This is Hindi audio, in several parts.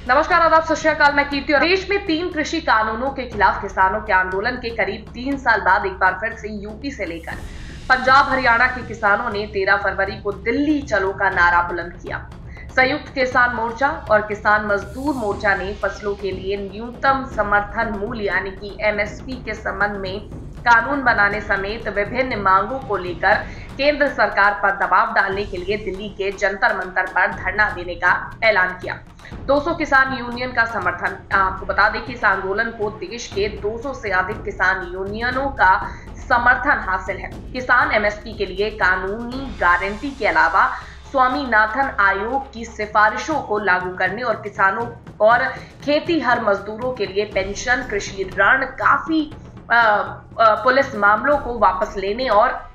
नमस्कार, आदाब, सत श्री अकाल। मैं कीर्ति। और देश में 3 कृषि कानूनों के खिलाफ किसानों के आंदोलन के करीब 3 साल बाद एक बार फिर से यूपी से लेकर पंजाब हरियाणा के किसानों ने 13 फरवरी को दिल्ली चलो का नारा बुलंद किया। संयुक्त किसान मोर्चा और किसान मजदूर मोर्चा ने फसलों के लिए न्यूनतम समर्थन मूल्य यानी कि एमएसपी के संबंध में कानून बनाने समेत विभिन्न मांगों को लेकर केंद्र सरकार पर दबाव डालने के लिए दिल्ली के जंतर मंतर पर धरना देने का ऐलान किया। 200 किसान यूनियन का समर्थन। आपको बता दें कि इस आंदोलन को देश के 200 से अधिक किसान यूनियनों का समर्थन हासिल है। किसान एमएसपी के लिए कानूनी गारंटी के अलावा स्वामीनाथन आयोग की सिफारिशों को लागू करने और किसानों और खेती हर मजदूरों के लिए पेंशन, कृषि ऋण, काफी पुलिस मामलों को वापस लेने और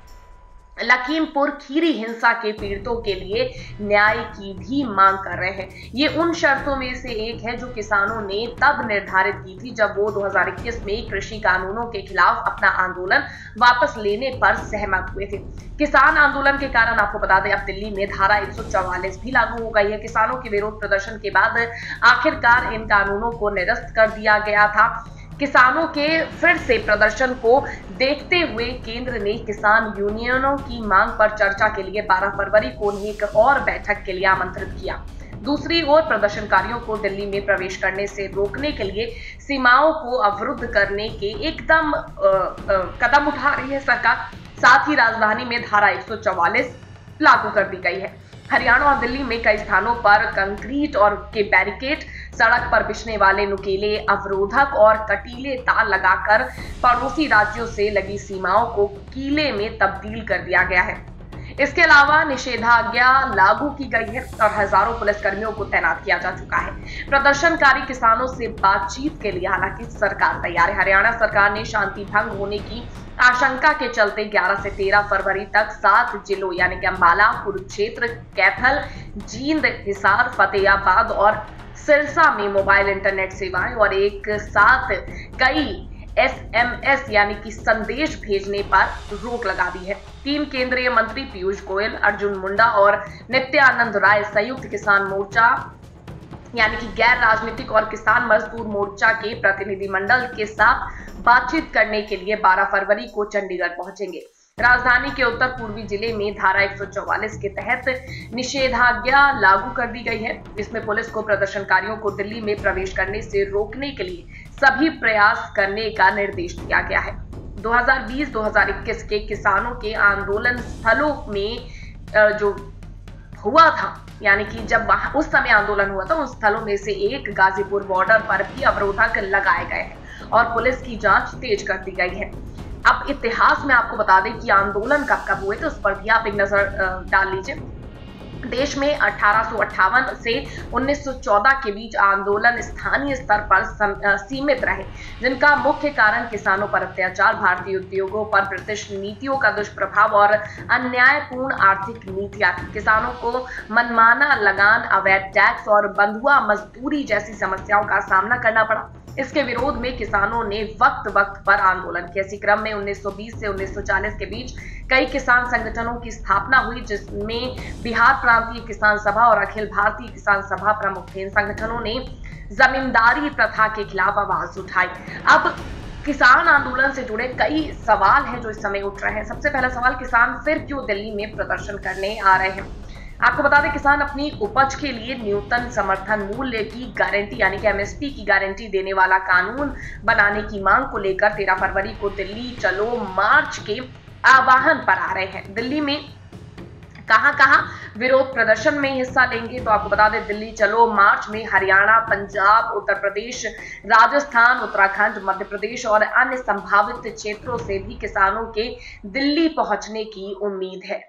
लखीमपुर खीरी हिंसा के पीड़ितों के लिए न्याय की भी मांग कर रहे हैं। ये उन शर्तों में से एक है जो किसानों ने तब निर्धारित की थी जब वो 2021 में कृषि कानूनों के खिलाफ अपना आंदोलन वापस लेने पर सहमत हुए थे। किसान आंदोलन के कारण आपको बता दें अब दिल्ली में धारा 144 भी लागू हो गई है। किसानों के विरोध प्रदर्शन के बाद आखिरकार इन कानूनों को निरस्त कर दिया गया था। किसानों के फिर से प्रदर्शन को देखते हुए केंद्र ने किसान यूनियनों की मांग पर चर्चा के लिए 12 फरवरी को उन्हें एक और बैठक के लिए आमंत्रित किया। दूसरी ओर प्रदर्शनकारियों को दिल्ली में प्रवेश करने से रोकने के लिए सीमाओं को अवरुद्ध करने के एकदम कदम उठा रही है सरकार। साथ ही राजधानी में धारा 144 लागू कर दी गई है। हरियाणा और दिल्ली में कई स्थानों पर कंक्रीट और के बैरिकेड, सड़क पर बिछने वाले नुकीले अवरोधक और कटीले तार लगाकर पड़ोसी राज्यों से लगी सीमाओं को किले में तब्दील कर दिया गया है। इसके अलावा निषेधाज्ञा लागू की गई है और हजारों पुलिसकर्मियों को तैनात किया जा चुका है। प्रदर्शनकारी किसानों से बातचीत के लिए हालांकि सरकार तैयार है। हरियाणा सरकार ने शांति भंग होने की आशंका के चलते 11 से 13 फरवरी तक 7 जिलों यानी कि अंबाला, कुरुक्षेत्र, कैथल, जींद, हिसार, फतेहाबाद और सिरसा में मोबाइल इंटरनेट सेवाएं और एक साथ कई एसएमएस यानी कि संदेश भेजने पर रोक लगा दी है। 3 केंद्रीय मंत्री पीयूष गोयल, अर्जुन मुंडा और नित्यानंद राय संयुक्त किसान मोर्चा यानी कि गैर राजनीतिक और किसान मजदूर मोर्चा के प्रतिनिधिमंडल के साथ बातचीत करने के लिए 12 फरवरी को चंडीगढ़ पहुंचेंगे। राजधानी के उत्तर पूर्वी जिले में धारा 144 के तहत निषेधाज्ञा लागू कर दी गई है। इसमें पुलिस को प्रदर्शनकारियों को दिल्ली में प्रवेश करने से रोकने के लिए सभी प्रयास करने का निर्देश दिया गया है। 2020-2021 के किसानों के आंदोलन स्थलों में जो हुआ था यानी कि जब उस समय आंदोलन हुआ था उन स्थलों में से एक गाजीपुर बॉर्डर पर भी अवरोधक लगाए गए हैं और पुलिस की जांच तेज कर दी गई है। अब इतिहास में आपको बता दें कि आंदोलन कब कब हुए थे उस पर भी आप एक नजर डाल लीजिए। देश में 1858 से 1914 के बीच आंदोलन स्थानीय स्तर पर सीमित रहे, जिनका मुख्य कारण किसानों पर अत्याचार, भारतीय उद्योगों पर ब्रिटिश नीतियों का दुष्प्रभाव और अन्यायपूर्ण आर्थिक नीतियां थी। किसानों को मनमाना लगान, अवैध टैक्स और बंधुआ मजदूरी जैसी समस्याओं का सामना करना पड़ा। इसके विरोध में किसानों ने वक्त वक्त पर आंदोलन किया। इसी क्रम में 1920 से 1940 के बीच कई किसान संगठनों की स्थापना हुई, जिसमें बिहार प्रांतीय किसान सभा और अखिल भारतीय किसान सभा प्रमुख थे। इन संगठनों ने जमींदारी प्रथा के खिलाफ आवाज उठाई। अब किसान आंदोलन से जुड़े कई सवाल हैं जो इस समय उठ रहे हैं। सबसे पहला सवाल, किसान फिर क्यों दिल्ली में प्रदर्शन करने आ रहे हैं? आपको बता दें किसान अपनी उपज के लिए न्यूनतम समर्थन मूल्य की गारंटी यानी कि एमएसपी की गारंटी देने वाला कानून बनाने की मांग को लेकर 13 फरवरी को दिल्ली चलो मार्च के आह्वान पर आ रहे हैं। दिल्ली में कहां विरोध प्रदर्शन में हिस्सा लेंगे तो आपको बता दें दिल्ली चलो मार्च में हरियाणा, पंजाब, उत्तर प्रदेश, राजस्थान, उत्तराखंड, मध्य प्रदेश और अन्य संभावित क्षेत्रों से भी किसानों के दिल्ली पहुंचने की उम्मीद है।